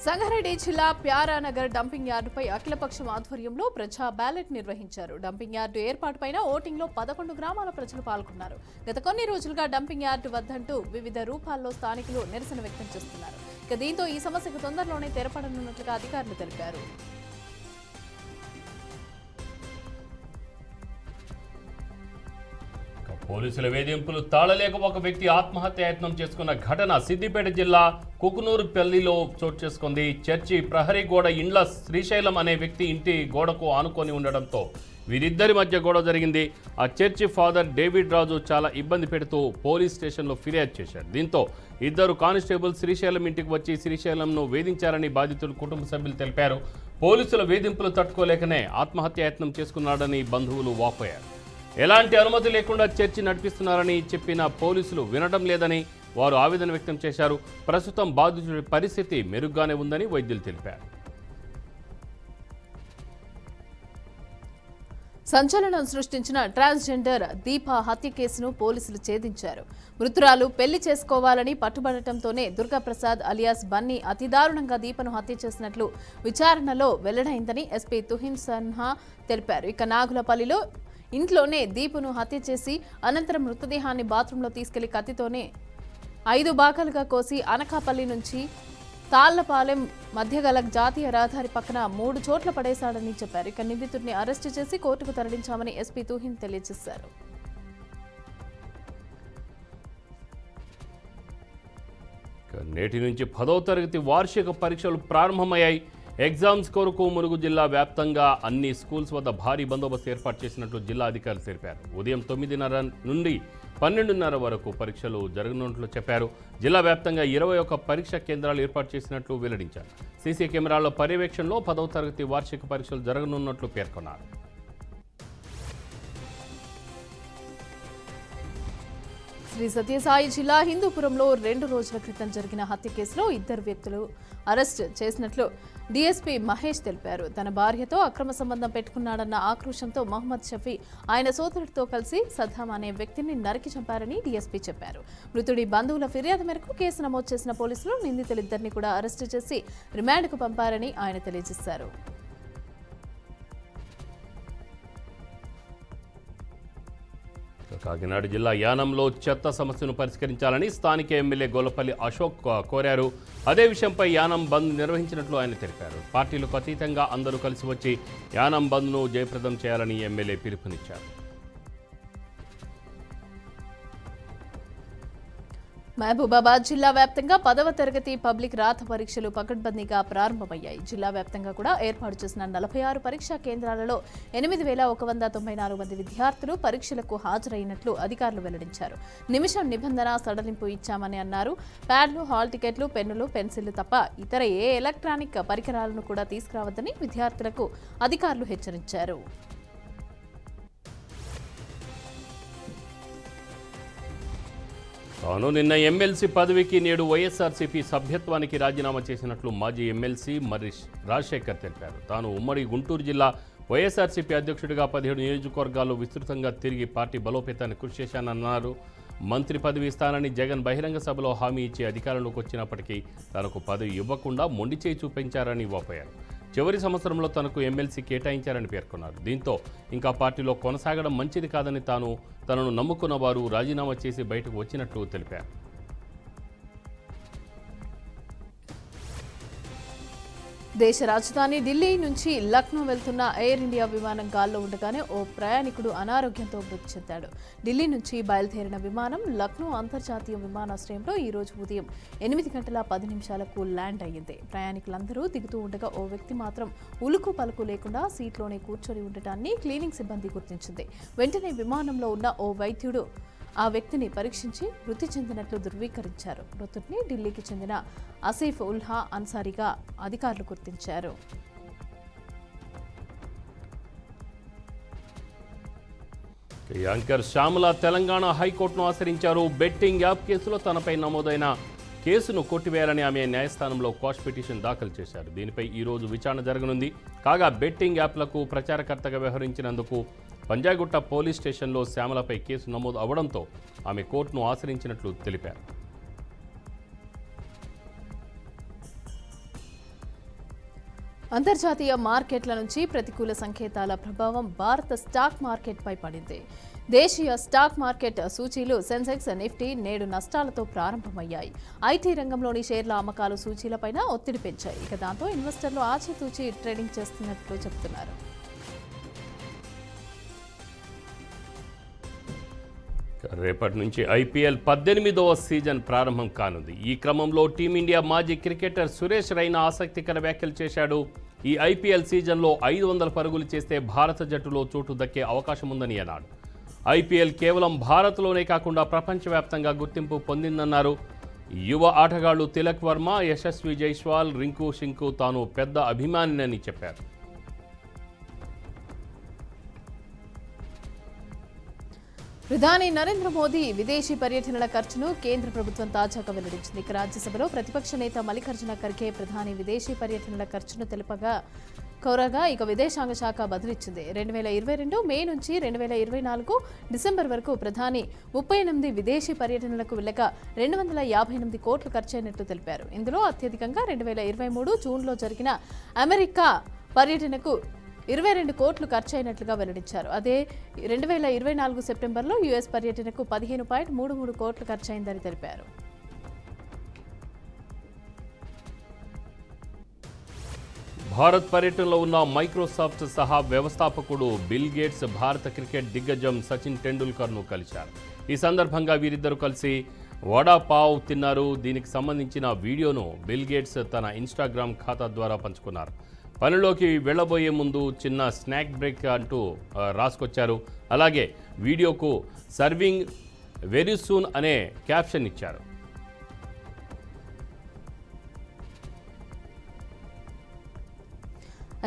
సంగారెడ్డి జిల్లా ప్యారానగర్ డంపింగ్ యార్డుపై అఖిలపక్షం ఆధ్వర్యంలో ప్రజా బ్యాలెట్ నిర్వహించారు. డంపింగ్ యార్డు ఏర్పాటుపైన ఓటింగ్లో 11 గ్రామాల ప్రజలు పాల్గొన్నారు. గత కొన్ని రోజులుగా డంపింగ్ యార్డు వద్దంటూ వివిధ రూపాల్లో స్థానికులు నిరసన వ్యక్తం చేస్తున్నారు. ఇక దీంతో ఈ సమస్యకు తొందరలోనే తెరపడనున్నట్లుగా అధికారులు తెలిపారు. పోలీసుల వేధింపులు తాళలేక ఒక వ్యక్తి ఆత్మహత్యాయత్నం చేసుకున్న ఘటన సిద్దిపేట జిల్లా కుకునూరుపల్లిలో చోటు చేసుకుంది. చర్చి ప్రహరీ గోడ ఇండ్ల శ్రీశైలం అనే వ్యక్తి ఇంటి గోడకు ఆనుకొని ఉండడంతో వీరిద్దరి మధ్య గొడవ జరిగింది. ఆ చర్చి ఫాదర్ డేవిడ్ రాజు చాలా ఇబ్బంది పెడుతూ పోలీస్ స్టేషన్లో ఫిర్యాదు చేశారు. దీంతో ఇద్దరు కానిస్టేబుల్ శ్రీశైలం ఇంటికి వచ్చి శ్రీశైలంను వేధించారని బాధితులు కుటుంబ సభ్యులు తెలిపారు. పోలీసుల వేధింపులు తట్టుకోలేకనే ఆత్మహత్యాయత్నం చేసుకున్నాడని బంధువులు వాపోయారు. ఎలాంటి అనుమతి లేకుండా చర్చి నడిపిస్తున్నారని చెప్పిన పోలీసులు వినడం లేదని వారు ఆవేదన వ్యక్తం చేశారు. ప్రస్తుతం బాధితుడి పరిస్థితి మెరుగ్గానే ఉందని వైద్యులు తెలిపారు. సంచలనం సృష్టించిన ట్రాన్స్జెండర్ దీప హత్య కేసును పోలీసులు ఛేదించారు. మృతురాలు పెళ్లి చేసుకోవాలని పట్టుబడటంతోనే దుర్గాప్రసాద్ అలియాస్ బన్నీ అతి దారుణంగా దీపను హత్య చేసినట్లు విచారణలో వెల్లడైందని ఎస్పీ తుహిన్ సన్హా తెలిపారు. ఇక నాగులపల్లిలో ఇంట్లోనే దీపును హత్య చేసి అనంతరం మృతదేహాన్ని బాత్రూంలో తీసుకెళ్లి కత్తితోనే 5 భాగాలుగా కోసి అనకాపల్లి నుంచి తాళ్లపాలెం మధ్య గల జాతీయ రహదారి పక్కన 3 చోట్ల పడేశాడని చెప్పారు. ఇక నిందితుడిని అరెస్టు చేసి కోర్టుకు తరలించామని ఎస్పీ తుహిన్ తెలియజేశారు. నేటి నుంచి 10వ తరగతి వార్షిక పరీక్షలు ప్రారంభమయ్యాయి. ఎగ్జామ్స్ కొరకు ములుగు జిల్లా వ్యాప్తంగా అన్ని స్కూల్స్ వద్ద భారీ బందోబస్తు ఏర్పాటు చేసినట్లు జిల్లా అధికారులు తెలిపారు. ఉదయం 9:30 నుండి 12:30 వరకు పరీక్షలు జరగనున్నట్లు చెప్పారు. జిల్లా వ్యాప్తంగా 21 పరీక్షా కేంద్రాలు ఏర్పాటు చేసినట్లు వెల్లడించారు. సీసీ కెమెరాల పర్యవేక్షణలో 10వ తరగతి వార్షిక పరీక్షలు జరగనున్నట్లు పేర్కొన్నారు. శ్రీ సత్యసాయి జిల్లా హిందూపురంలో 2 రోజుల క్రితం జరిగిన హత్య కేసులో 2 వ్యక్తులు అరెస్ట్ చేసినట్లు డీఎస్పీ మహేష్ తెలిపారు. తన భార్యతో అక్రమ సంబంధం పెట్టుకున్నాడన్న ఆక్రోశంతో మహమ్మద్ షఫీ ఆయన సోదరుడితో కలిసి సద్దాం అనే వ్యక్తిని నరికి చంపారని డీఎస్పీ చెప్పారు. మృతుడి బంధువుల ఫిర్యాదు మేరకు కేసు నమోదు చేసిన పోలీసులు నిందితులిద్దరిని కూడా అరెస్టు చేసి రిమాండ్కు పంపారని ఆయన తెలియజేశారు. కాకినాడ జిల్లా యానంలో చెత్త సమస్యను పరిష్కరించాలని స్థానిక ఎమ్మెల్యే గొల్లపల్లి అశోక్ కోరారు. అదే విషయంపై యానం బంద్ నిర్వహించినట్లు ఆయన తెలిపారు. పార్టీలకు అతీతంగా అందరూ కలిసి వచ్చి యానం బంద్ను జయప్రదం చేయాలని ఎమ్మెల్యే పిలుపునిచ్చారు. మహబూబాబాద్ జిల్లా వ్యాప్తంగా 10వ తరగతి పబ్లిక్ రాత పరీక్షలు పకడ్బందీగా ప్రారంభమయ్యాయి. జిల్లా వ్యాప్తంగా కూడా ఏర్పాటు చేసిన 46 పరీక్షా కేంద్రాలలో 8,194 మంది విద్యార్థులు పరీక్షలకు హాజరైనట్లు అధికారులు వెల్లడించారు. నిమిషం నిబంధన సడలింపు ఇచ్చామని అన్నారు. ప్యాడ్లు, హాల్ టికెట్లు, పెన్నులు, పెన్సిళ్లు తప్ప ఇతర ఏ ఎలక్ట్రానిక్ పరికరాలను కూడా తీసుకురావద్దని విద్యార్థులకు అధికారులు హెచ్చరించారు. తాను నిన్న ఎమ్మెల్సీ పదవికి నేడు వైఎస్ఆర్సీపీ సభ్యత్వానికి రాజీనామా చేసినట్లు మాజీ ఎమ్మెల్సీ మర్రిష్ రాజశేఖర్ తెలిపారు. తాను ఉమ్మడి గుంటూరు జిల్లా వైఎస్ఆర్సీపీ అధ్యక్షుడిగా 17 నియోజకవర్గాల్లో విస్తృతంగా తిరిగి పార్టీ బలోపేతాన్ని కృషి చేశానన్నారు. మంత్రి పదవి ఇస్తానని జగన్ బహిరంగ సభలో హామీ ఇచ్చి అధికారంలోకి వచ్చినప్పటికీ తనకు పదవి ఇవ్వకుండా మొండి చేయి చూపించారని వాపోయారు. చివరి సంవత్సరంలో తనకు ఎమ్మెల్సీ కేటాయించారని పేర్కొన్నారు. దీంతో ఇంకా పార్టీలో కొనసాగడం మంచిది కాదని తనను నమ్ముకున్న వారు రాజీనామా చేసి బయటకు వచ్చినట్లు తెలిపారు. దేశ రాజధాని ఢిల్లీ నుంచి లక్నో వెళ్తున్న ఎయిర్ ఇండియా విమానం గాల్లో ఉండగానే ఓ ప్రయాణికుడు అనారోగ్యంతో మృతి చెందాడు. ఢిల్లీ నుంచి బయలుదేరిన విమానం లక్నో అంతర్జాతీయ విమానాశ్రయంలో ఈ రోజు ఉదయం 8:10 ల్యాండ్ అయ్యింది. ప్రయాణికులందరూ దిగుతూ ఉండగా ఓ వ్యక్తి మాత్రం ఉలుకు పలుకు లేకుండా సీట్లోనే కూర్చొని ఉండటాన్ని క్లీనింగ్ సిబ్బంది గుర్తించింది. వెంటనే విమానంలో ఉన్న ఓ వైద్యుడు ఆ వ్యక్తిని పరీక్షించి మృతి చెందినట్లు ధృవీకరించారు. మృతుడిని ఢిల్లీకి చెందిన ఆసిఫ్ ఉల్హా అన్సారీగా అధికారులు గుర్తించారు. యాంకర్ శ్యామల తెలంగాణ హైకోర్టును ఆశ్రయించారు. బెట్టింగ్ యాప్ కేసులో తనపై నమోదైన కేసును కొట్టివేయాలని ఆమె న్యాయస్థానంలో క్వాష్ పిటిషన్ దాఖలు చేశారు. దీనిపై ఈరోజు విచారణ జరగనుంది. కాగా బెట్టింగ్ యాప్లకు ప్రచారకర్తగా వ్యవహరించినందుకు పంజాగుట్ట పోలీస్ స్టేషన్లో శ్యామలపై కేసు నమోదు అవడంతో ఆమె కోర్టును ఆశ్రయించినట్లు తెలిపారు. అంతర్జాతీయ మార్కెట్ల నుంచి ప్రతికూల సంకేతాల ప్రభావం భారత స్టాక్ మార్కెట్పై పడింది. దేశీయ స్టాక్ మార్కెట్ సూచీలు సెన్సెక్స్, నిఫ్టీ నేడు నష్టాలతో ప్రారంభమయ్యాయి. ఐటీ రంగంలోని షేర్ల అమ్మకాలు సూచీలపైన ఒత్తిడి పెంచాయి. ఇక దాంతో ఇన్వెస్టర్లు ఆచితూచి ట్రేడింగ్ చేస్తున్నట్లు చెబుతున్నారు. రేపటి నుంచి ఐపీఎల్ 18వ సీజన్ ప్రారంభం కానుంది. ఈ క్రమంలో టీమిండియా మాజీ క్రికెటర్ సురేష్ రైనా ఆసక్తికర వ్యాఖ్యలు చేశాడు. ఈ ఐపీఎల్ సీజన్లో 500 పరుగులు చేస్తే భారత జట్టులో చోటు దక్కే అవకాశం ఉందని అన్నాడు. ఐపీఎల్ కేవలం భారత్లోనే కాకుండా ప్రపంచవ్యాప్తంగా గుర్తింపు పొందిందన్నారు. యువ ఆటగాళ్లు తిలక్ వర్మ, యశస్వి జైస్వాల్, రింకు సింగ్కు తాను పెద్ద అభిమానినని చెప్పారు. ప్రధాని నరేంద్ర మోదీ విదేశీ పర్యటనల ఖర్చును కేంద్ర ప్రభుత్వం తాజాగా వెల్లడించింది. ఇక రాజ్యసభలో ప్రతిపక్ష నేత మల్లికార్జున ఖర్గే ప్రధాని విదేశీ పర్యటనల ఖర్చును కోరగా ఇక విదేశాంగ శాఖ బదులిచ్చింది. 2022 మే నుంచి 2024 డిసెంబర్ వరకు ప్రధాని 38 విదేశీ పర్యటనలకు వెళ్ళగా 258 కోట్లు ఖర్చయినట్లు తెలిపారు. ఇందులో అత్యధికంగా 2023 జూన్లో జరిగిన అమెరికా పర్యటనకు 22 కోట్లు ఖర్చయినట్లుగా వెల్లడించారు. అదే 2024 సెప్టెంబర్లో యుఎస్ పర్యటనకు 15.33 కోట్లు ఖర్చయిందని తెలిపారు. భారత్ పర్యటనలో ఉన్న మైక్రోసాఫ్ట్ సహా వ్యవస్థాపకుడు బిల్ గేట్స్ భారత క్రికెట్ దిగ్గజం సచిన్ టెండూల్కర్ను కలిశారు. ఈ సందర్భంగా వీరిద్దరూ కలిసి వడాపావ్ తిన్నారు. దీనికి సంబంధించిన వీడియోను బిల్ గేట్స్ తన ఇన్స్టాగ్రామ్ ఖాతా ద్వారా పంచుకున్నారు. పనిలోకి వెళ్లబోయే ముందు చిన్న స్నాక్ బ్రేక్ అంటూ రాసుకొచ్చారు. అలాగే వీడియోకు సర్వింగ్ వెరీ సూన్ అనే క్యాప్షన్ ఇచ్చారు.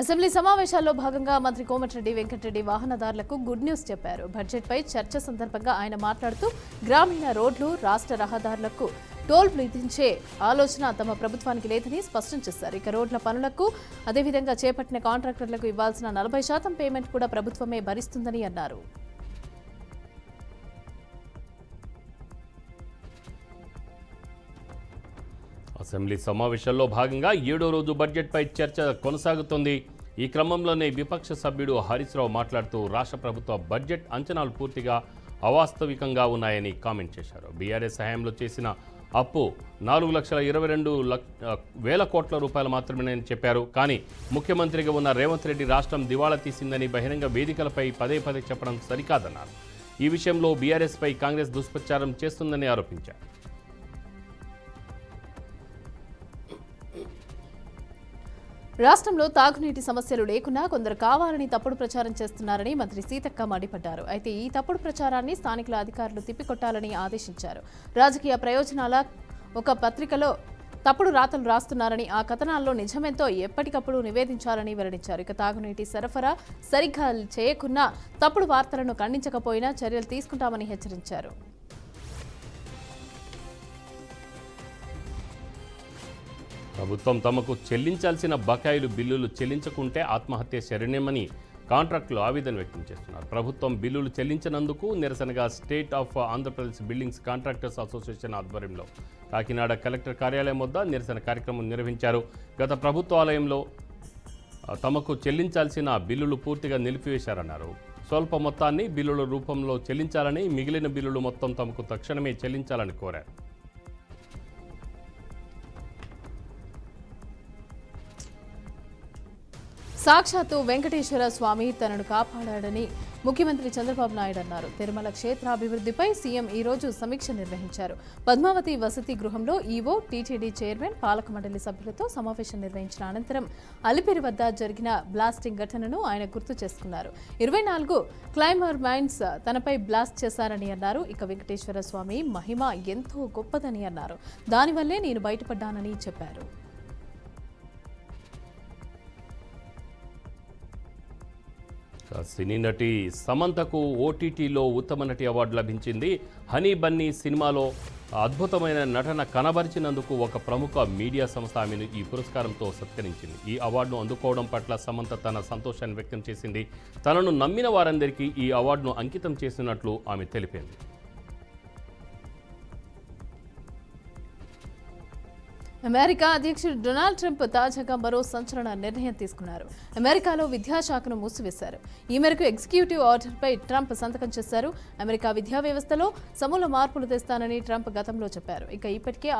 అసెంబ్లీ సమావేశాల్లో భాగంగా మంత్రి కోమటిరెడ్డి వెంకటరెడ్డి వాహనదారులకు గుడ్ న్యూస్ చెప్పారు. బడ్జెట్పై చర్చ సందర్భంగా ఆయన మాట్లాడుతూ గ్రామీణ రోడ్లు, రాష్ట్ర రహదారులకు టోల్ విధించే ఆలోచన తమ ప్రభుత్వానికి లేదని స్పష్టం చేశారు. ఇక రోడ్ల పనులకు అదేవిధంగా చేపట్టిన కాంట్రాక్టర్లకు ఇవ్వాల్సిన 40% పేమెంట్ కూడా ప్రభుత్వమే భరిస్తుందని అన్నారు. అసెంబ్లీ సమావేశాల్లో భాగంగా 7వ రోజు బడ్జెట్పై చర్చ కొనసాగుతోంది. ఈ క్రమంలోనే విపక్ష సభ్యుడు హరీష్ రావు మాట్లాడుతూ రాష్ట్ర ప్రభుత్వ బడ్జెట్ అంచనాలు పూర్తిగా అవాస్తవికంగా ఉన్నాయని కామెంట్ చేశారు. బీఆర్ఎస్ హయాంలో చేసిన అప్పు 4,22,000 కోట్ల రూపాయలు మాత్రమేనని చెప్పారు. కానీ ముఖ్యమంత్రిగా ఉన్న రేవంత్ రెడ్డి రాష్ట్రం దివాళా తీసిందని బహిరంగ వేదికలపై పదే పదే చెప్పడం సరికాదన్నారు. ఈ విషయంలో బీఆర్ఎస్పై కాంగ్రెస్ దుష్ప్రచారం చేస్తుందని ఆరోపించారు. రాష్ట్రంలో తాగునీటి సమస్యలు లేకున్నా కొందరు కావాలని తప్పుడు ప్రచారం చేస్తున్నారని మంత్రి సీతక్క మండిపడ్డారు. అయితే ఈ తప్పుడు ప్రచారాన్ని స్థానికుల అధికారులు తిప్పికొట్టాలని ఆదేశించారు. రాజకీయ ప్రయోజనాల ఒక పత్రికలో తప్పుడు రాతలు రాస్తున్నారని, ఆ కథనాల్లో నిజమెంతో ఎప్పటికప్పుడు నివేదించాలని వెల్లడించారు. ఇక తాగునీటి సరఫరా సరిగ్గా చేయకున్నా తప్పుడు వార్తలను ఖండించకపోయినా చర్యలు తీసుకుంటామని హెచ్చరించారు. ప్రభుత్వం తమకు చెల్లించాల్సిన బకాయిలు బిల్లులు చెల్లించకుంటే ఆత్మహత్య శరణ్యమని కాంట్రాక్టులు ఆవేదన వ్యక్తం చేస్తున్నారు. ప్రభుత్వం బిల్లులు చెల్లించినందుకు నిరసనగా state of Andhra Pradesh buildings contractors association ఆధ్వర్యంలో కాకినాడ కలెక్టర్ కార్యాలయం వద్ద నిరసన కార్యక్రమం నిర్వహించారు. గత ప్రభుత్వాలయంలో తమకు చెల్లించాల్సిన బిల్లులు పూర్తిగా నిలిపివేశారన్నారు. స్వల్ప మొత్తాన్ని బిల్లుల రూపంలో చెల్లించాలని, మిగిలిన బిల్లులు మొత్తం తమకు తక్షణమే చెల్లించాలని కోరారు. సాక్షాత్తు వెంకటేశ్వర స్వామి తనను కాపాడాడని ముఖ్యమంత్రి చంద్రబాబు నాయుడు అన్నారు. తిరుమల క్షేత్రాభివృద్ధిపై సీఎం ఈ రోజు సమీక్ష నిర్వహించారు. పద్మావతి వసతి గృహంలో ఈవో, టీటీడీ చైర్మన్, పాలక మండలి సభ్యులతో సమావేశం నిర్వహించిన అనంతరం అలిపిరి వద్ద జరిగిన బ్లాస్టింగ్ ఘటనను ఆయన గుర్తు చేసుకున్నారు. 24 క్లైమర్ మైన్స్ తనపై బ్లాస్ట్ చేశారని అన్నారు. ఇక వెంకటేశ్వర స్వామి మహిమ ఎంతో గొప్పదని అన్నారు. దానివల్లే నేను బయటపడ్డానని చెప్పారు. సినీ నటి సమంతకు ఓటీటీలో ఉత్తమ నటి అవార్డు లభించింది. హనీ బన్నీ సినిమాలో అద్భుతమైన నటన కనబరిచినందుకు ఒక ప్రముఖ మీడియా సంస్థ ఆమెను ఈ పురస్కారంతో సత్కరించింది. ఈ అవార్డును అందుకోవడం పట్ల సమంత తన సంతోషాన్ని వ్యక్తం చేసింది. తనను నమ్మిన వారందరికీ ఈ అవార్డును అంకితం చేసినట్లు ఆమె తెలిపింది. అమెరికా అధ్యక్షుడు డొనాల్డ్ ట్రంప్ తాజాగా మరో సంచలన నిర్ణయం తీసుకున్నారు. అమెరికాలో విద్యాశాఖను మూసివేశారు. ఈ మేరకు ఎగ్జిక్యూటివ్ ఆర్డర్పై ట్రంప్ సంతకం చేశారు. అమెరికా విద్యా వ్యవస్థలో సమూల మార్పులు తెస్తానని ట్రంప్ గతంలో చెప్పారు. ఇక ఇప్పటికే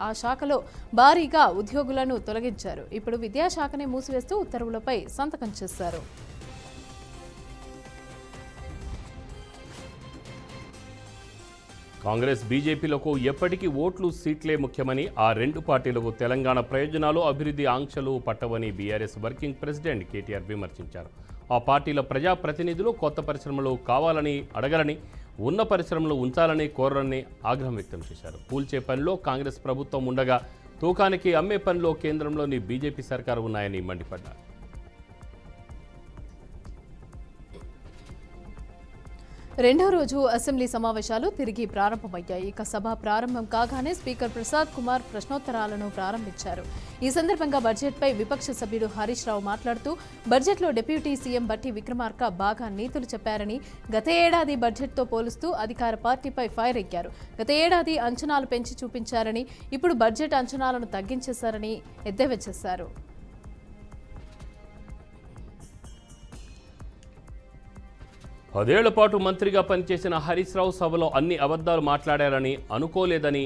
ఆ శాఖలో భారీగా ఉద్యోగులను తొలగించారు. ఇప్పుడు విద్యాశాఖనే మూసివేస్తూ ఉత్తర్వులపై సంతకం చేశారు. కాంగ్రెస్ బీజేపీలకు ఎప్పటికీ ఓట్లు సీట్లే ముఖ్యమని, ఆ రెండు పార్టీలకు తెలంగాణ ప్రయోజనాలు అభివృద్ధి ఆంక్షలు పట్టవని బీఆర్ఎస్ వర్కింగ్ ప్రెసిడెంట్ కేటీఆర్ విమర్శించారు. ఆ పార్టీల ప్రజాప్రతినిధులు కొత్త పరిశ్రమలు కావాలని అడగలని, ఉన్న పరిశ్రమలు ఉంచాలని కోరని ఆగ్రహం వ్యక్తం చేశారు. కూల్చే పనిలో కాంగ్రెస్ ప్రభుత్వం ఉండగా తూకానికి అమ్మే పనిలో కేంద్రంలోని బీజేపీ సర్కారు ఉన్నాయని మండిపడ్డారు. రెండో రోజు అసెంబ్లీ సమావేశాలు తిరిగి ప్రారంభమయ్యాయి. ఇక సభ ప్రారంభం కాగానే స్పీకర్ ప్రసాద్ కుమార్ ప్రశ్నోత్తరాలను ప్రారంభించారు. ఈ సందర్భంగా బడ్జెట్పై విపక్ష సభ్యుడు హరీష్ రావు మాట్లాడుతూ బడ్జెట్లో డిప్యూటీ సీఎం బట్టి విక్రమార్క బాగా నీతులు చెప్పారని, గత ఏడాది బడ్జెట్తో పోలుస్తూ అధికార పార్టీపై ఫైర్ ఎక్కారు. గత ఏడాది అంచనాలు పెంచి చూపించారని, ఇప్పుడు బడ్జెట్ అంచనాలను తగ్గించేశారని ఎద్దేవా చేశారు. 10 ఏళ్ల పాటు మంత్రిగా పనిచేసిన హరీష్ రావు సభలో అన్ని అబద్ధాలు మాట్లాడారని అనుకోలేదని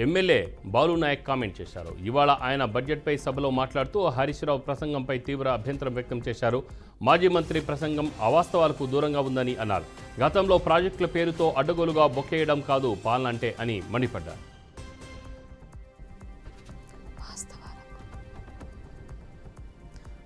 ఎమ్మెల్యే బాలునాయక్ కామెంట్ చేశారు. ఇవాళ ఆయన బడ్జెట్పై సభలో మాట్లాడుతూ హరీష్ రావు ప్రసంగంపై తీవ్ర అభ్యంతరం వ్యక్తం చేశారు. మాజీ మంత్రి ప్రసంగం అవాస్తవాలకు దూరంగా ఉందని అన్నారు. గతంలో ప్రాజెక్టుల పేరుతో అడ్డగోలుగా బొక్కేయడం కాదు పాలన అంటే అని మండిపడ్డారు.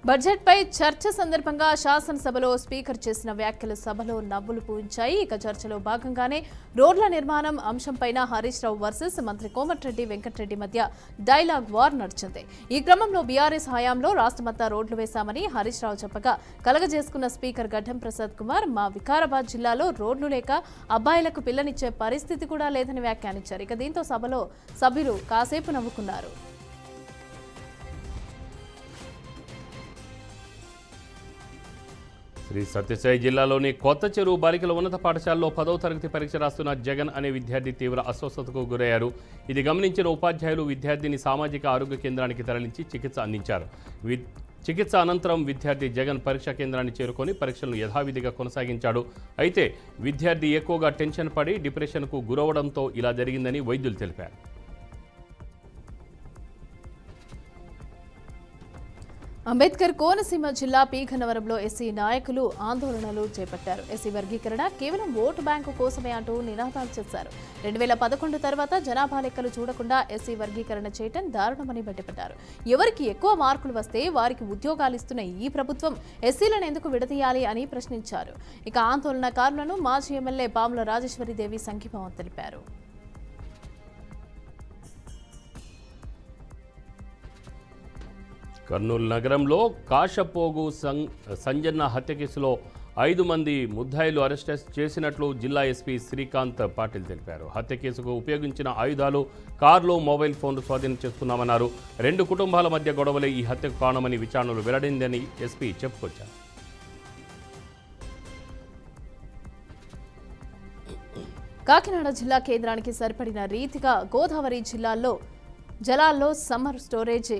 బడ్జెట్పై చర్చ సందర్భంగా శాసనసభలో స్పీకర్ చేసిన వ్యాఖ్యలు సభలో నవ్వులు పూయించాయి. ఇక చర్చలో భాగంగానే రోడ్ల నిర్మాణం అంశంపైన హరీష్ రావు వర్సెస్ మంత్రి కోమటిరెడ్డి వెంకటరెడ్డి మధ్య డైలాగ్ వార్ నడిచింది. ఈ క్రమంలో బీఆర్ఎస్ హయాంలో రాష్ట్రమంతా రోడ్లు వేశామని హరీష్ రావు చెప్పగా కలగజేసుకున్న స్పీకర్ గడ్డం ప్రసాద్ కుమార్, మా వికారాబాద్ జిల్లాలో రోడ్లు లేక అబ్బాయిలకు పిల్లనిచ్చే పరిస్థితి కూడా లేదని వ్యాఖ్యానించారు. ఇక దీంతో సభలో సభ్యులు కాసేపు నవ్వుకున్నారు. శ్రీ సత్యసాయి జిల్లాలోని కొత్త చెరువు బాలికల ఉన్నత పాఠశాలలో 10వ తరగతి పరీక్ష రాస్తున్న జగన్ అనే విద్యార్థి తీవ్ర అస్వస్థతకు గురయ్యారు. ఇది గమనించిన ఉపాధ్యాయులు విద్యార్థిని సామాజిక ఆరోగ్య కేంద్రానికి తరలించి చికిత్స అందించారు. చికిత్స అనంతరం విద్యార్థి జగన్ పరీక్షా కేంద్రాన్ని చేరుకొని పరీక్షలను యథావిధిగా కొనసాగించాడు. అయితే విద్యార్థి ఎక్కువగా టెన్షన్ పడి డిప్రెషన్కు గురవడంతో ఇలా జరిగిందని వైద్యులు తెలిపారు. అంబేద్కర్ కోనసీమ జిల్లా పీఘనవరంలో ఎస్సీ నాయకులు ఆందోళనలు చేపట్టారు. ఎస్సీ వర్గీకరణ కేవలం ఓటు బ్యాంకు కోసమే అంటూ నినాదాలు చేశారు. 2011 తర్వాత జనాభా లెక్కలు చూడకుండా ఎస్సీ వర్గీకరణ చేయటం దారుణమని మండిపడ్డారు. ఎవరికి ఎక్కువ మార్కులు వస్తే వారికి ఉద్యోగాలు ఇస్తున్న ఈ ప్రభుత్వం ఎస్సీలను ఎందుకు విడదీయాలి అని ప్రశ్నించారు. ఇక ఆందోళనకారులను మాజీ ఎమ్మెల్యే పాముల రాజేశ్వరిదేవి సంఘీభావం తెలిపారు. కర్నూలు నగరంలో కాశపోగు సంజన్న హత్య కేసులో 5 మంది ముద్దాయిలు అరెస్ట్ చేసినట్లు జిల్లా ఎస్పీ శ్రీకాంత్ పాటిల్ తెలిపారు. హత్య కేసుకు ఉపయోగించిన ఆయుధాలు, కార్లు, మొబైల్ ఫోన్లు స్వాధీనం చేసుకున్నామన్నారు. 2 కుటుంబాల మధ్య గొడవలే ఈ హత్యకు కారణమని విచారణలు వెల్లడిందని ఎస్పీ చెప్పుకొచ్చారు. కాకినాడ జిల్లా కేంద్రానికి సరిపడిన రీతిగా గోదావరి జలాల్లో సమ్మర్ స్టోరేజ్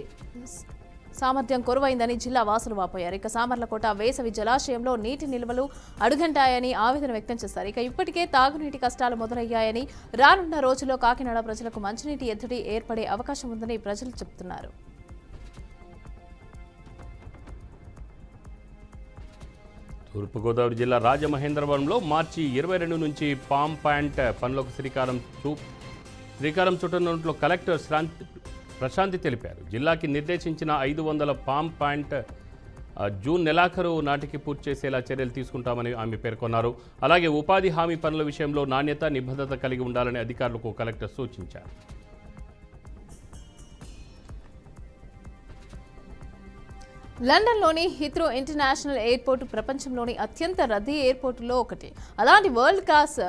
సామర్థ్యం కొరవైందని జిల్లా వాసులు వాపోయారు. ఇక సామర్లకోట వేసవి జలాశయంలో నీటి నిల్వలు అడుగంటాయని ఆవేదన వ్యక్తం చేశారు. ఇక ఇప్పటికే తాగునీటి కష్టాలు మొదలయ్యాయని, రానున్న రోజుల్లో కాకినాడ ప్రజలకు మంచినీటి ఎద్దడి ఏర్పడే అవకాశం ఉందని ప్రజలు చెబుతున్నారు. తూర్పుగోదావరి జిల్లా రాజమహేంద్రవరంలో మార్చి 22 నుంచి పామ్ పాయింట్ పనులకు శ్రీకారం చుట్టనున్నట్లు కలెక్టర్ ప్రశాంతి తెలిపారు. జిల్లాకి నిర్దేశించిన 500 పామ్ పాయింట్ జూన్ నెలాఖరు నాటికి పూర్తి చేసేలా చర్యలు తీసుకుంటామని ఆమె పేర్కొన్నారు. అలాగే ఉపాధి హామీ పనుల విషయంలో నాణ్యత, నిబద్ధత కలిగి ఉండాలని అధికారులకు కలెక్టర్ సూచించారు. లండన్లోని హీత్రో ఇంటర్నేషనల్ ఎయిర్పోర్టు ప్రపంచంలోని అత్యంత రద్దీ ఎయిర్పోర్టులో ఒకటి. అలాంటి వరల్డ్ క్లాస్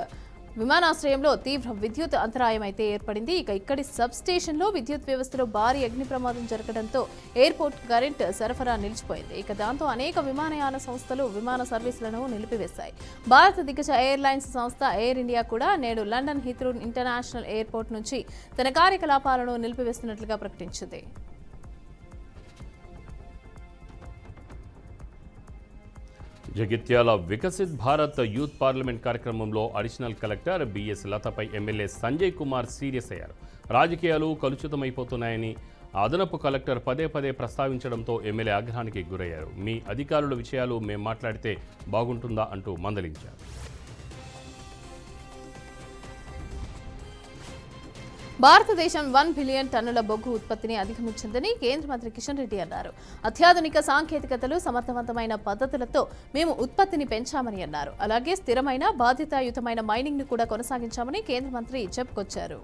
విమానాశ్రయంలో తీవ్ర విద్యుత్ అంతరాయం అయితే ఏర్పడింది. ఇక్కడి సబ్ స్టేషన్లో విద్యుత్ వ్యవస్థలో భారీ అగ్ని ప్రమాదం జరగడంతో ఎయిర్పోర్ట్ కరెంట్ సరఫరా నిలిచిపోయింది. దాంతో అనేక విమానయాన సంస్థలు విమాన సర్వీసులను నిలిపివేశాయి. భారత దిగ్గజ ఎయిర్లైన్స్ సంస్థ ఎయిర్ ఇండియా కూడా నేడు లండన్ హీత్రూ ఇంటర్నేషనల్ ఎయిర్పోర్ట్ నుంచి తన కార్యకలాపాలను నిలిపివేస్తున్నట్లుగా ప్రకటించింది. జగిత్యాల వికసిత్ భారత్ యూత్ పార్లమెంట్ కార్యక్రమంలో అడిషనల్ కలెక్టర్ బిఎస్ లతపై ఎమ్మెల్యే సంజయ్ కుమార్ సీరియస్ అయ్యారు. రాజకీయాలు కలుషితమైపోతున్నాయని అదనపు కలెక్టర్ పదే పదే ప్రస్తావించడంతో ఎమ్మెల్యే ఆగ్రహానికి గురయ్యారు. మీ అధికారుల విషయాలు మేం మాట్లాడితే బాగుంటుందా అంటూ మందలించారు. భారతదేశం 1 బిలియన్ టన్నుల బొగ్గు ఉత్పత్తిని అధిగమించిందని కేంద్ర మంత్రి కిషన్ రెడ్డి అన్నారు. అత్యాధునిక సాంకేతికతలు, సమర్థవంతమైన పద్ధతులతో మేము ఉత్పత్తిని పెంచామని అన్నారు. అలాగే స్థిరమైన, బాధ్యతాయుతమైన మైనింగ్ ను కూడా కొనసాగించామని కేంద్ర మంత్రి చెప్పుకొచ్చారు.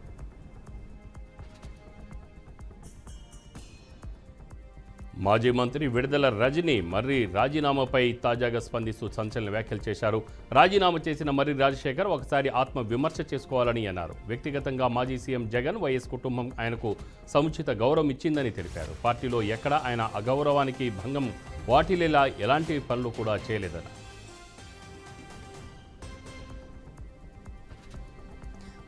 మాజీ మంత్రి విడుదల రజని మర్రి రాజీనామాపై తాజాగా స్పందిస్తూ సంచలన వ్యాఖ్యలు చేశారు. రాజీనామా చేసిన మర్రి రాజశేఖర్ ఒకసారి ఆత్మ విమర్శ చేసుకోవాలని అన్నారు. వ్యక్తిగతంగా మాజీ సీఎం జగన్, వైఎస్ కుటుంబం ఆయనకు సముచిత గౌరవం ఇచ్చిందని తెలిపారు. పార్టీలో ఎక్కడా ఆయన అగౌరవానికి భంగం వాటిల్లేలా ఎలాంటి పనులు కూడా చేయలేదన్నారు.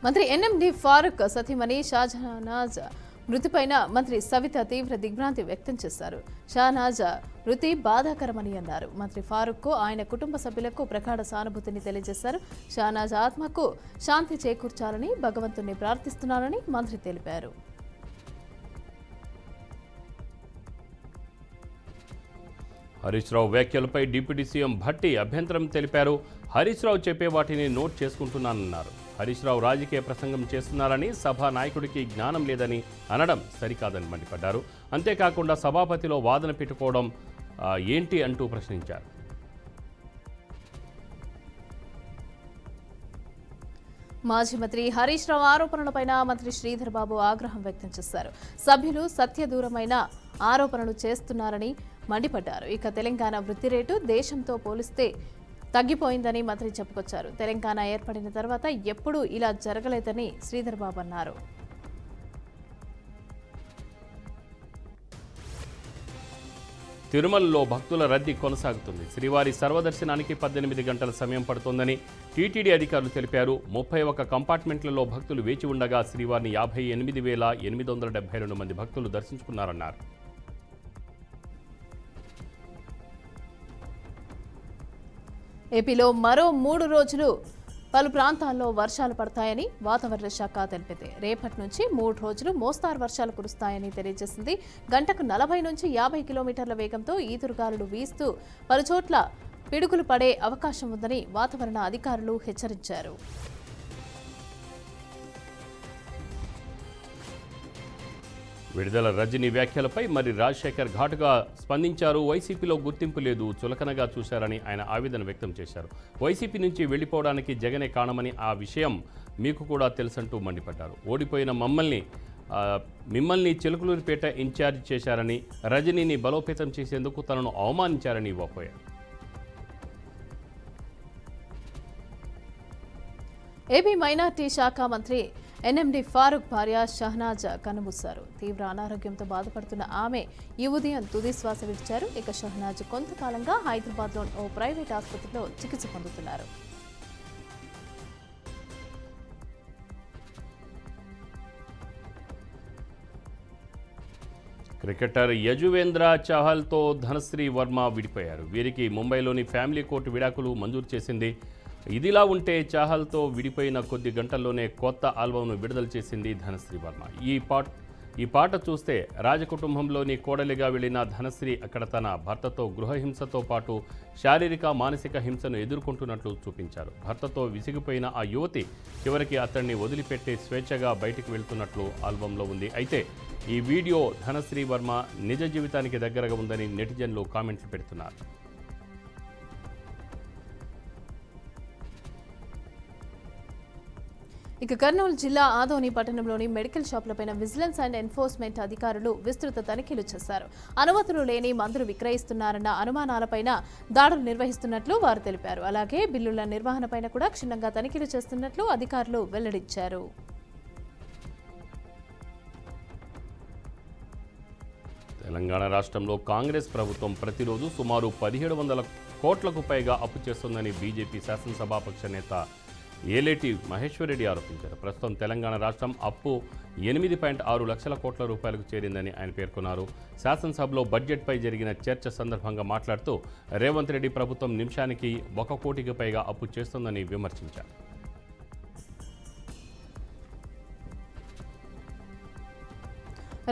మంత్రి ఎన్ఎండి ఫారూక్ సతీమణి షాజహానాజ్ మృతిపైన మంత్రి సవిత తీవ్ర దిగ్భ్రాంతి వ్యక్తం చేశారు. షానాజ్ మృతి బాధాకరమని అన్నారు. మంత్రి ఫారూక్ ఆయన కుటుంబ సభ్యులకు ప్రగాఢ సానుభూతిని తెలియజేశారు. షానాజ్ ఆత్మకు శాంతి చేకూర్చాలని భగవంతుణ్ణి ప్రార్థిస్తున్నారని మంత్రి తెలిపారు. హరీష్ రావు వ్యాఖ్యలపై డిప్యూటీ సీఎం భట్టి అభ్యంతరం తెలిపారు. హరీష్ రావు చెప్పే వాటిని నోట్ చేసుకుంటున్నానన్నారు. హరీష్ రావు రాజకీయ ప్రసంగం చేస్తున్నారని, సభా నాయకుడికి జ్ఞానం లేదని అనడం సరికాదని మండిపడ్డారు. అంతేకాకుండా సభాపతిలో వాదన పెట్టుకోవడం ఏంటి అంటూ ప్రశ్నించారు. మాజీ మంత్రి హరీష్ రావు ఆరోపణలపైన మంత్రి శ్రీధర్ బాబు ఆగ్రహం వ్యక్తం చేశారు. సభ్యులు సత్యదూరమైన ఆరోపణలు చేస్తున్నారని మండిపడ్డారు. తెలంగాణ వృద్ధి రేటు దేశంతో పోలిస్తే తగ్గిపోయిందని మంత్రి చెప్పుకొచ్చారు. తెలంగాణ ఏర్పడిన తర్వాత ఎప్పుడూ ఇలా జరగలేదని శ్రీధర్ బాబు అన్నారు. తిరుమలలో భక్తుల రద్దీ కొనసాగుతుంది. శ్రీవారి సర్వదర్శనానికి 18 గంటల సమయం పడుతోందని టీటీడీ అధికారులు తెలిపారు. 31 కంపార్ట్మెంట్లలో భక్తులు వేచి ఉండగా శ్రీవారిని 58,872 మంది భక్తులు దర్శించుకున్నారన్నారు. ఏపీలో మరో 3 రోజులు పలు ప్రాంతాల్లో వర్షాలు పడతాయని వాతావరణ శాఖ తెలిపింది. రేపటి నుంచి 3 రోజులు మోస్తారు వర్షాలు కురుస్తాయని తెలియజేసింది. గంటకు 40 నుంచి 50 కిలోమీటర్ల వేగంతో ఈదురుగాలులు వీస్తూ పలుచోట్ల పిడుగులు పడే అవకాశం ఉందని వాతావరణ అధికారులు హెచ్చరించారు. విడుదల రజని వ్యాఖ్యలపై మరి రాజశేఖర్ ఘాటుగా స్పందించారు. వైసీపీలో గుర్తింపు లేదు, చులకనగా చూశారని ఆయన ఆవేదన వ్యక్తం చేశారు. వైసీపీ నుంచి వెళ్లిపోవడానికి జగనే కారణమని, ఆ విషయం మీకు కూడా తెలుసంటూ మండిపడ్డారు. ఓడిపోయిన మిమ్మల్ని చిలుకలూరిపేట ఇన్ఛార్జ్ చేశారని, రజనీని బలోపేతం చేసేందుకు తనను అవమానించారని వాపోయారు. ఏపీ మైనార్టీ శాఖ మంత్రి ఎన్ఎండి ఫారూక్ భార్య షహనాజ్ కన్నుమూశారు. తీవ్ర అనారోగ్యంతో బాధపడుతున్న ఆమె ఈ ఉదయం తుది శ్వాస విడిచారు. షహనాజ్ కొంతకాలంగా హైదరాబాద్లోని ఓ ప్రైవేట్ ఆసుపత్రిలో చికిత్స పొందుతున్నారు. క్రికెటర్ యజువేంద్ర చహల్తో ధనశ్రీ వర్మ విడిపోయారు. వీరికి ముంబైలోని ఫ్యామిలీ కోర్టు విడాకులు మంజూరు చేసింది. ఇదిలా ఉంటే చాహల్తో విడిపోయిన కొద్ది గంటల్లోనే కొత్త ఆల్బమ్ను విడుదల చేసింది ధనశ్రీ వర్మ. ఈ పాట చూస్తే రాజకుటుంబంలోని కోడలిగా వెళ్లిన ధనశ్రీ అక్కడ తన భర్తతో గృహహింసతో పాటు శారీరక, మానసిక హింసను ఎదుర్కొంటున్నట్లు చూపించారు. భర్తతో విసిగిపోయిన ఆ యువతి చివరికి అతన్ని వదిలిపెట్టి స్వేచ్ఛగా బయటికి వెళ్తున్నట్లు ఆల్బంలో ఉంది. అయితే ఈ వీడియో ధనశ్రీ వర్మ నిజ జీవితానికి దగ్గరగా ఉందని నెటిజన్లు కామెంట్లు పెడుతున్నారు. ఇక కర్నూలు జిల్లా ఆదోని పట్టణంలోని మెడికల్ షాపులపైన విజిలెన్స్ అండ్ ఎన్ఫోర్స్మెంట్ అధికారులు విస్తృత తనిఖీలు చేశారు. అనుమతులు లేని మందులు విక్రయిస్తున్నారన్న అనుమానాలపైన దాడులు నిర్వహిస్తున్నట్లు వారు తెలిపారు. అలాగే బిల్లుల నిర్వహణపైన కూడా క్షుణ్ణంగా తనిఖీలు చేస్తున్నట్లు అధికారులు వెల్లడించారు. తెలంగాణ రాష్ట్రంలో కాంగ్రెస్ ప్రభుత్వం ప్రతిరోజు సుమారు 1700 కోట్లకు పైగా అప్పు చేస్తుందని బీజేపీ శాసనసభాపక్ష నేత ఏలేటి మహేశ్వరరెడ్డి ఆరోపించారు. ప్రస్తుతం తెలంగాణ రాష్ట్రం అప్పు 8.6 లక్షల కోట్ల రూపాయలకు చేరిందని ఆయన పేర్కొన్నారు. శాసనసభలో బడ్జెట్పై జరిగిన చర్చ సందర్భంగా మాట్లాడుతూ రేవంత్ రెడ్డి ప్రభుత్వం నిమిషానికి 1 కోటికి పైగా అప్పు చేస్తుందని విమర్శించారు.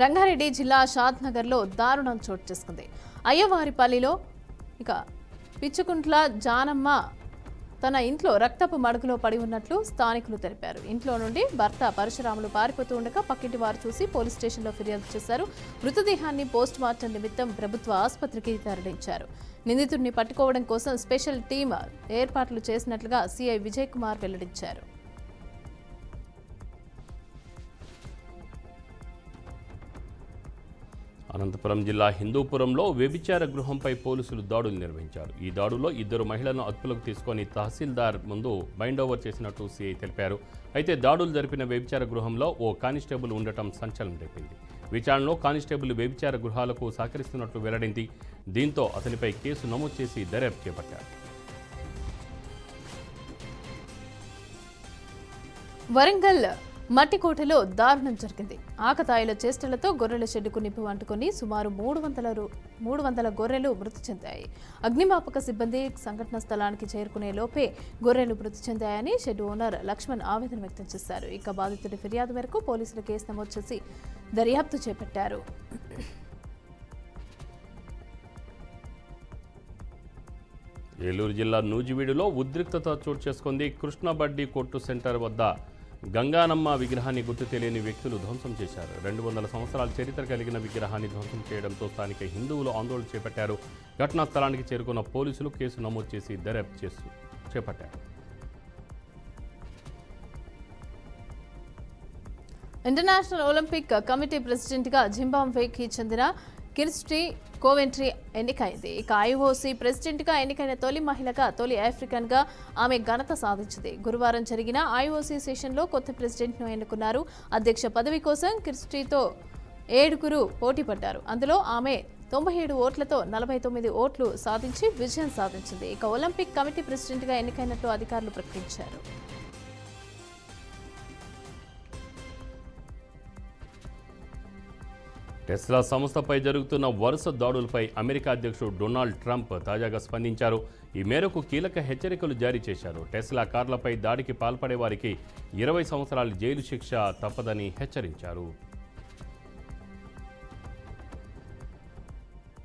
రంగారెడ్డి జిల్లా షాద్నగర్లో దారుణం చోటు చేసుకుంది. అయ్యవారిపల్లిలో పిచ్చుకుంట్ల జానమ్మ తన ఇంట్లో రక్తపు మడుగులో పడి ఉన్నట్లు స్థానికులు తెలిపారు. ఇంట్లో నుండి భర్త పరశురాములు పారిపోతూ ఉండగా పక్కింటి వారు చూసి పోలీస్ స్టేషన్లో ఫిర్యాదు చేశారు. మృతదేహాన్ని పోస్ట్ మార్టం నిమిత్తం ప్రభుత్వ ఆసుపత్రికి తరలించారు. నిందితుడిని పట్టుకోవడం కోసం స్పెషల్ టీం ఏర్పాట్లు చేసినట్లుగా సిఐ విజయ్ కుమార్ వెల్లడించారు. అనంతపురం జిల్లా హిందూపురంలో వ్యభిచార గృహంపై పోలీసులు దాడులు నిర్వహించారు. ఈ దాడుల్లో 2 మహిళలను అదుపులోకి తీసుకొని తహసీల్దార్ ముందు బైండ్ ఓవర్ చేసినట్టు సీఐ తెలిపారు. అయితే దాడులు జరిపిన వ్యభిచార గృహంలో ఓ కానిస్టేబుల్ ఉండటం సంచలనం రేపింది. విచారణలో కానిస్టేబుల్ వ్యభిచార గృహాలకు సహకరిస్తున్నట్లు వెల్లడింది. దీంతో అతనిపై కేసు నమోదు చేసి దర్యాప్తు చేపట్టారు. వరంగల్ మట్టికోటలో దారుణం జరిగింది. ఆకతాయిల చేష్టలతో గొర్రెల షెడ్డుకు నిప్పు అంటుకుని సుమారు 300 గొర్రెలు మృతి చెందాయి. అగ్నిమాపక సిబ్బంది సంఘటన స్థలానికి చేరుకునే లోపే గొర్రెలు మృతి చెందాయని షెడ్ ఓనర్ లక్ష్మణ్ ఆవేదన వ్యక్తం చేశారు. ఇక బాధితుడి ఫిర్యాదు మేరకు పోలీసులు కేసు నమోదు చేసి దర్యాప్తు చేపట్టారు. ఏలూరు జిల్లా నూజివీడులో ఉద్రిక్తత చోటు చేసుకుంది. కృష్ణబడ్డి కొట్టు సెంటర్ వద్ద గంగానమ్మ విగ్రహాన్ని గుర్తు తెలియని వ్యక్తులు ధ్వంసం చేశారు. 200 సంవత్సరాల చరిత్ర కలిగిన విగ్రహాన్ని ధ్వంసం చేయడంతో స్థానిక హిందువులు ఆందోళన చేపట్టారు. ఘటనా స్థలానికి చేరుకున్న పోలీసులు కేసు నమోదు చేసి దర్యాప్తు చేపట్టారు. ఇంటర్నేషనల్ ఒలింపిక్ కమిటీ ప్రెసిడెంట్గా జింబాబ్వేకి చెందిన కిర్స్టీ కోవెంట్రీ ఎన్నికైంది. ఇక ఐఓసీ ప్రెసిడెంట్గా ఎన్నికైన తొలి మహిళగా, తొలి ఆఫ్రికన్గా ఆమె ఘనత సాధించింది. గురువారం జరిగిన ఐఓసీ సెషన్లో కొత్త ప్రెసిడెంట్ను ఎన్నుకున్నారు. అధ్యక్ష పదవి కోసం కిర్స్టీతో 7 పోటీ పడ్డారు. అందులో ఆమె 97 ఓట్లతో 49 ఓట్లు సాధించి విజయం సాధించింది. ఇక ఒలింపిక్ కమిటీ ప్రెసిడెంట్గా ఎన్నికైనట్లు అధికారులు ప్రకటించారు. టెస్లా సంస్థపై జరుగుతున్న వరుస దాడులపై అమెరికా అధ్యక్షుడు డొనాల్డ్ ట్రంప్ తాజాగా స్పందించారు. ఈ మేరకు కీలక హెచ్చరికలు జారీ చేశారు. టెస్లా కార్లపై దాడికి పాల్పడే వారికి 20 సంవత్సరాల జైలు శిక్ష తప్పదని హెచ్చరించారు.